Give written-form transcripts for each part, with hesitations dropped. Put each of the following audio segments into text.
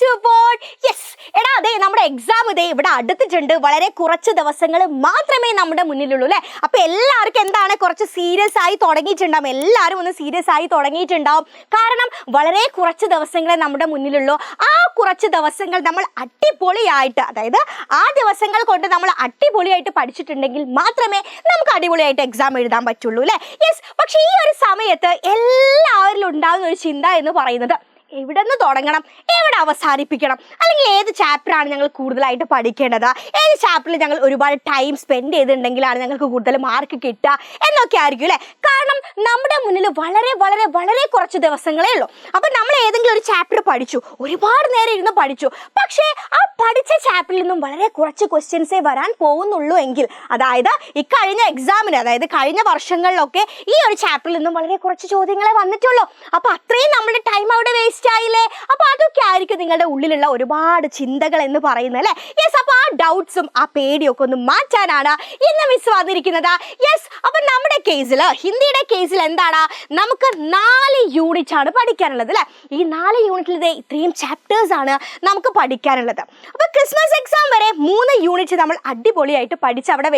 Eduport. Yes, എടാ അതെ നമ്മുടെ എക്സാം ഇതേ ഇവിടെ അടുത്തിട്ടുണ്ട്. വളരെ കുറച്ച് ദിവസങ്ങൾ മാത്രമേ നമ്മുടെ മുന്നിലുള്ളൂ അല്ലേ? അപ്പോൾ എല്ലാവർക്കും എന്താണ് കുറച്ച് സീരിയസ് ആയി തുടങ്ങിയിട്ടുണ്ടാവും. എല്ലാവരും ഒന്ന് സീരിയസ് ആയി തുടങ്ങിയിട്ടുണ്ടാവും. കാരണം വളരെ കുറച്ച് ദിവസങ്ങളെ നമ്മുടെ മുന്നിലുള്ളൂ. ആ കുറച്ച് ദിവസങ്ങൾ നമ്മൾ അടിപൊളിയായിട്ട്, അതായത് ആ ദിവസങ്ങൾ കൊണ്ട് നമ്മൾ അടിപൊളിയായിട്ട് പഠിച്ചിട്ടുണ്ടെങ്കിൽ മാത്രമേ നമുക്ക് അടിപൊളിയായിട്ട് എക്സാം എഴുതാൻ പറ്റുള്ളൂ അല്ലേ? യെസ്. പക്ഷേ ഈ ഒരു സമയത്ത് എല്ലാവരിലും ഉണ്ടാകുന്ന ഒരു ചിന്ത എന്ന് പറയുന്നത് എവിടെ നിന്ന് തുടങ്ങണം, എവിടെ അവസാനിപ്പിക്കണം, അല്ലെങ്കിൽ ഏത് ചാപ്റ്ററാണ് ഞങ്ങൾ കൂടുതലായിട്ട് പഠിക്കേണ്ടത്, ഏത് ചാപ്റ്ററിൽ ഞങ്ങൾ ഒരുപാട് ടൈം സ്പെൻഡ് ചെയ്തിട്ടുണ്ടെങ്കിലാണ് ഞങ്ങൾക്ക് കൂടുതൽ മാർക്ക് കിട്ടുക എന്നൊക്കെ ആയിരിക്കും അല്ലേ? കാരണം നമ്മുടെ മുന്നിൽ വളരെ വളരെ വളരെ കുറച്ച് ദിവസങ്ങളേ ഉള്ളൂ. അപ്പം നമ്മൾ ഏതെങ്കിലും ഒരു ചാപ്റ്റർ പഠിച്ചു, ഒരുപാട് നേരം ഇരുന്ന് പഠിച്ചു, പക്ഷേ ആ പഠിച്ച ചാപ്റ്ററിൽ നിന്നും വളരെ കുറച്ച് ക്വസ്റ്റ്യൻസേ വരാൻ പോകുന്നുള്ളൂ എങ്കിൽ, അതായത് ഈ കഴിഞ്ഞ എക്സാമിന്, അതായത് കഴിഞ്ഞ വർഷങ്ങളിലൊക്കെ ഈ ഒരു ചാപ്റ്ററിൽ നിന്നും വളരെ കുറച്ച് ചോദ്യങ്ങളെ വന്നിട്ടുള്ളൂ. അപ്പോൾ അത്രയും നമ്മുടെ ടൈം അവിടെ വേസ്റ്റ് ആയില്ലേ? അപ്പോൾ അതൊക്കെ ആയിരിക്കും നിങ്ങളുടെ ഉള്ളിലുള്ള ഒരുപാട് ചിന്തകൾ എന്ന് പറയുന്നത് അല്ലേ? യെസ്. അപ്പോൾ ആ ഡൗട്ട്സും ആ പേടിയൊക്കെ ഒന്ന് മാറ്റാനാണ് ഇന്ന് മിസ് വന്നിരിക്കുന്നത്. യെസ്. അപ്പം നമ്മുടെ കേസിൽ, ഹിന്ദിയുടെ കേസിൽ എന്താണ്, നമുക്ക് 4 യൂണിറ്റ് ആണ് പഠിക്കാനുള്ളത് അല്ലേ? ഈ 4 യൂണിറ്റിൽ ഇത്രയും ചാപ്റ്റേഴ്സ് ആണ് നമുക്ക് പഠിക്കാനുള്ളത്. അപ്പോൾ ക്രിസ്മസ് എക്സാം വരെ 3 യൂണിറ്റ് നമ്മൾ അടിപൊളിയായിട്ട് പഠിച്ച് അവിടെ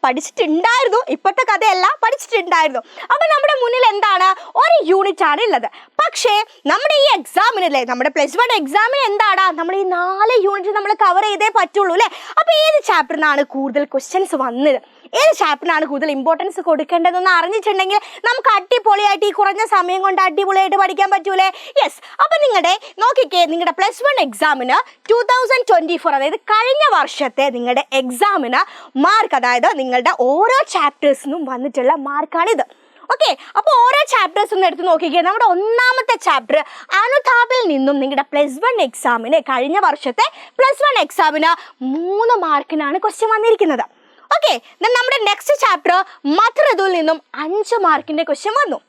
പഠിച്ചിട്ടുണ്ടായിരുന്നു. ഇപ്പോഴത്തെ കഥയല്ല, പഠിച്ചിട്ടുണ്ടായിരുന്നു. അപ്പോൾ നമ്മുടെ മുന്നിൽ എന്താണ്, ഒരു യൂണിറ്റ് ആണ് ഉള്ളത്. പക്ഷേ നമ്മുടെ ഈ എക്സാമിനല്ലേ, നമ്മുടെ +1 എക്സാമിന് എന്താണ്, നമ്മൾ ഈ 4 യൂണിറ്റ് നമ്മൾ കവർ ചെയ്തേ പറ്റുള്ളൂ അല്ലേ? അപ്പോൾ ഏത് ചാപ്റ്ററിനാണ് കൂടുതൽ ക്വസ്റ്റ്യൻസ് വന്നത്, ഏത് ചാപ്റ്ററിനാണ് കൂടുതൽ ഇമ്പോർട്ടൻസ് കൊടുക്കേണ്ടതെന്ന് അറിഞ്ഞിട്ടുണ്ടെങ്കിൽ നമുക്ക് അടിപൊളിയായിട്ട് ഈ കുറഞ്ഞ സമയം കൊണ്ട് അടിപൊളിയായിട്ട് പഠിക്കാൻ പറ്റൂലേ? യെസ്. അപ്പം നോക്കിക്കേ, നിങ്ങളുടെ +1 എക്സാമിന് 2024, അതായത് കഴിഞ്ഞ വർഷത്തെ നിങ്ങളുടെ എക്സാമിന് മാർക്ക്, അതായത് നിങ്ങളുടെ ഓരോ ചാപ്റ്റേഴ്സിനും വന്നിട്ടുള്ള മാർക്കാണിത്. ഓക്കെ. അപ്പോൾ ഓരോ ചാപ്റ്റേഴ്സ് ഒന്ന് എടുത്ത് നോക്കിക്കേ. നമ്മുടെ ഒന്നാമത്തെ ചാപ്റ്റർ അനുതാപിൽ നിന്നും നിങ്ങളുടെ +1 എക്സാമിന്, കഴിഞ്ഞ വർഷത്തെ +1 എക്സാമിന് 3 മാർക്കിനാണ് ക്വസ്റ്റ്യൻ വന്നിരിക്കുന്നത്. ഓക്കെ. ദെൻ നമ്മുടെ നെക്സ്റ്റ് ചാപ്റ്റർ മത്റതുൽ നിന്നും 5 മാർക്കിൻ്റെ ക്വസ്റ്റ്യൻ വന്നു.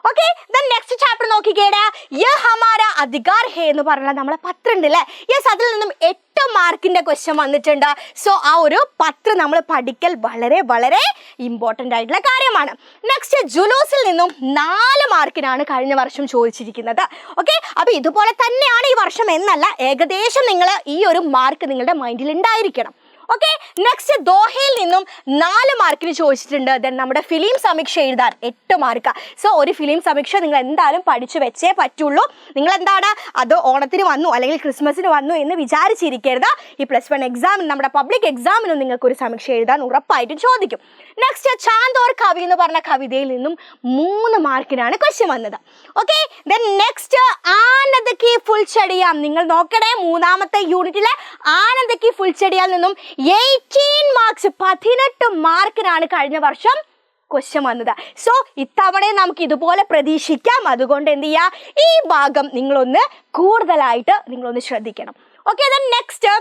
ഓക്കെ. ദെൻ നെക്സ്റ്റ് ചാപ്റ്റർ നോക്കിക്കേടാ, യ ഹമാര അധികാർ ഹേ എന്ന് പറഞ്ഞാൽ നമ്മളെ പത്രം ഉണ്ട് അല്ലേ? യെസ്. അതിൽ നിന്നും 8 മാർക്കിൻ്റെ ക്വസ്റ്റ്യൻ വന്നിട്ടുണ്ട്. സോ ആ ഒരു പത്രം നമ്മൾ പഠിക്കൽ വളരെ വളരെ ഇമ്പോർട്ടൻ്റ് ആയിട്ടുള്ള കാര്യമാണ്. നെക്സ്റ്റ് ജുലൂസിൽ നിന്നും 4 മാർക്കിനാണ് കഴിഞ്ഞ വർഷം ചോദിച്ചിരിക്കുന്നത്. ഓക്കെ. അപ്പോൾ ഇതുപോലെ തന്നെയാണ് ഈ വർഷം എന്നല്ല, ഏകദേശം നിങ്ങൾ ഈ ഒരു മാർക്ക് നിങ്ങളുടെ മൈൻഡിൽ ഉണ്ടായിരിക്കണം. ഓക്കെ. നെക്സ്റ്റ് ദോഹയിൽ നിന്നും 4 മാർക്കിന് ചോദിച്ചിട്ടുണ്ട്. ദെൻ നമ്മുടെ ഫിലിം സമീക്ഷ എഴുതാൻ 8 മാർക്ക്. സോ ഒരു ഫിലിം സമീക്ഷ നിങ്ങൾ എന്തായാലും പഠിച്ചു വെച്ചേ പറ്റുള്ളൂ. നിങ്ങൾ എന്താണ് അത് ഓണത്തിന് വന്നു അല്ലെങ്കിൽ ക്രിസ്മസിന് വന്നു എന്ന് വിചാരിച്ചിരിക്കരുത്. ഈ +1 എക്സാമിന്, നമ്മുടെ പബ്ലിക് എക്സാമിനും നിങ്ങൾക്ക് ഒരു സമീക്ഷ എഴുതാൻ ഉറപ്പായിട്ടും ചോദിക്കും. നെക്സ്റ്റ് ചാന്ദ് ഓർ കവി എന്ന് പറഞ്ഞ കവിതയിൽ നിന്നും 3 മാർക്കിനാണ് ക്വസ്റ്റ്യൻ വന്നത്. ഓക്കെ. ദെൻ നെക്സ്റ്റ് ആനന്ദ് കി ഫുൽച്ചെടിയാം. നിങ്ങൾ നോക്കണേ, മൂന്നാമത്തെ യൂണിറ്റിലെ ആനന്ദ് കി ഫുൽച്ചെടിയാൽ നിന്നും 18 മാർക്സ്, 18 മാർക്കിനാണ് കഴിഞ്ഞ വർഷം ക്വസ്റ്റ്യൻ വന്നത്. സോ ഇത്തവണയും നമുക്ക് ഇതുപോലെ പ്രതീക്ഷിക്കാം. അതുകൊണ്ട് എന്ത് ചെയ്യുക, ഈ ഭാഗം നിങ്ങളൊന്ന് കൂടുതലായിട്ട് നിങ്ങളൊന്ന് ശ്രദ്ധിക്കണം. ഓക്കെ. ദെൻ നെക്സ്റ്റ്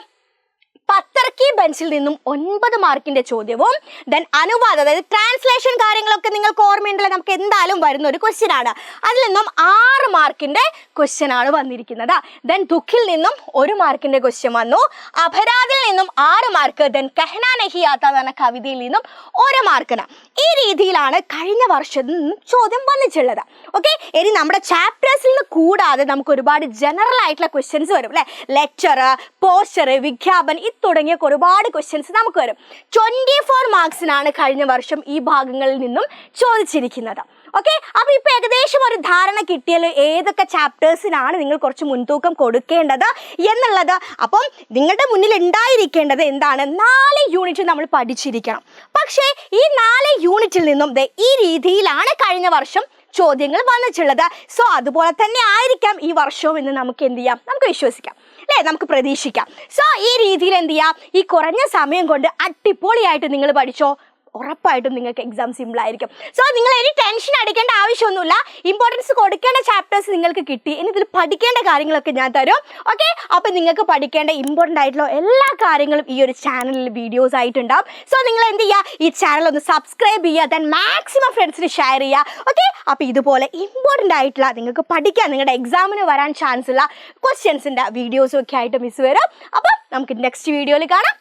പത്തർക്കി ബെഞ്ചിൽ നിന്നും 9 മാർക്കിന്റെ ചോദ്യവും ദെൻ അനുവാദം, അതായത് ട്രാൻസ്ലേഷൻ കാര്യങ്ങളൊക്കെ നിങ്ങൾക്ക് ഓർമ്മയുണ്ടല്ലോ, നമുക്ക് എന്തായാലും വരുന്ന ഒരു ക്വസ്റ്റ്യൻ ആണ്. അതിൽ നിന്നും 6 മാർക്കിന്റെ ക്വസ്റ്റ്യൻ ആണ് വന്നിരിക്കുന്നത്. ദെൻ ദുഃഖിൽ നിന്നും 1 മാർക്കിന്റെ ക്വസ്റ്റ്യൻ വന്നു. അപരാധിൽ നിന്നും 6 മാർക്ക്. ദെൻ കഹ്നാ നഹി ആതാ എന്ന കവിതയിൽ നിന്നും 1 മാർക്കിന്. ഈ രീതിയിലാണ് കഴിഞ്ഞ വർഷത്തിൽ നിന്നും ചോദ്യം വന്നിട്ടുള്ളത്. ഓക്കെ. ഇനി നമ്മുടെ ചാപ്റ്റേഴ്സിൽ നിന്ന് കൂടാതെ നമുക്ക് ഒരുപാട് ജനറൽ ആയിട്ടുള്ള ക്വസ്റ്റ്യൻസ് വരും അല്ലേ? ലെക്ചർ, പോസ്റ്റർ, വിജ്ഞാപൻ തുടങ്ങിയ ഒരുപാട് ക്വസ്റ്റ്യൻസ് നമുക്ക് വരും. 24 മാർക്സിനാണ് കഴിഞ്ഞ വർഷം ഈ ഭാഗങ്ങളിൽ നിന്നും ചോദിച്ചിരിക്കുന്നത്. ഓക്കെ. അപ്പോൾ ഇപ്പോൾ ഏകദേശം ഒരു ധാരണ കിട്ടിയല്ലോ ഏതൊക്കെ ചാപ്റ്റേഴ്സിനാണ് നിങ്ങൾ കുറച്ച് മുൻതൂക്കം കൊടുക്കേണ്ടത് എന്നുള്ളത്. അപ്പം നിങ്ങളുടെ മുന്നിൽ ഉണ്ടായിരിക്കേണ്ടത് എന്താണ്, 4 യൂണിറ്റ് നമ്മൾ പഠിച്ചിരിക്കണം. പക്ഷേ ഈ 4 യൂണിറ്റിൽ നിന്നും ഈ രീതിയിലാണ് കഴിഞ്ഞ വർഷം ചോദ്യങ്ങൾ വന്നിട്ടുള്ളത്. സോ അതുപോലെ തന്നെ ആയിരിക്കാം ഈ വർഷവും എന്ന് നമുക്ക് എന്ത് ചെയ്യാം, നമുക്ക് വിശ്വസിക്കാം അല്ലേ, നമുക്ക് പ്രതീക്ഷിക്കാം. സോ ഈ രീതിയിൽ എന്ത് ചെയ്യാം, ഈ കുറഞ്ഞ സമയം കൊണ്ട് അടിപൊളിയായിട്ട് നിങ്ങൾ പഠിച്ചോ, ഉറപ്പായിട്ടും നിങ്ങൾക്ക് എക്സാം സിമ്പിൾ ആയിരിക്കും. സോ നിങ്ങൾ ഇനി ടെൻഷൻ അടിക്കേണ്ട ആവശ്യമൊന്നുമില്ല. ഇമ്പോർട്ടൻസ് കൊടുക്കേണ്ട ചാപ്റ്റേഴ്സ് നിങ്ങൾക്ക് കിട്ടി. ഇനി ഇതിൽ പഠിക്കേണ്ട കാര്യങ്ങളൊക്കെ ഞാൻ തരും. ഓക്കെ. അപ്പോൾ നിങ്ങൾക്ക് പഠിക്കേണ്ട ഇമ്പോർട്ടൻ്റ് ആയിട്ടുള്ള എല്ലാ കാര്യങ്ങളും ഈ ഒരു ചാനലിൽ വീഡിയോസ് ആയിട്ടുണ്ടാവും. സോ നിങ്ങൾ എന്ത് ചെയ്യുക, ഈ ചാനൽ ഒന്ന് സബ്സ്ക്രൈബ് ചെയ്യുക, ദെൻ മാക്സിമം ഫ്രണ്ട്സിന് ഷെയർ ചെയ്യുക. ഓക്കെ. അപ്പോൾ ഇതുപോലെ ഇമ്പോർട്ടൻ്റ് ആയിട്ടുള്ള നിങ്ങൾക്ക് പഠിക്കാൻ, നിങ്ങളുടെ എക്സാമിന് വരാൻ ചാൻസ് ഉള്ള ക്വസ്റ്റ്യൻസിൻ്റെ വീഡിയോസും ഒക്കെ ആയിട്ട് മിസ് വരും. അപ്പം നമുക്ക് നെക്സ്റ്റ് വീഡിയോയിൽ കാണാം.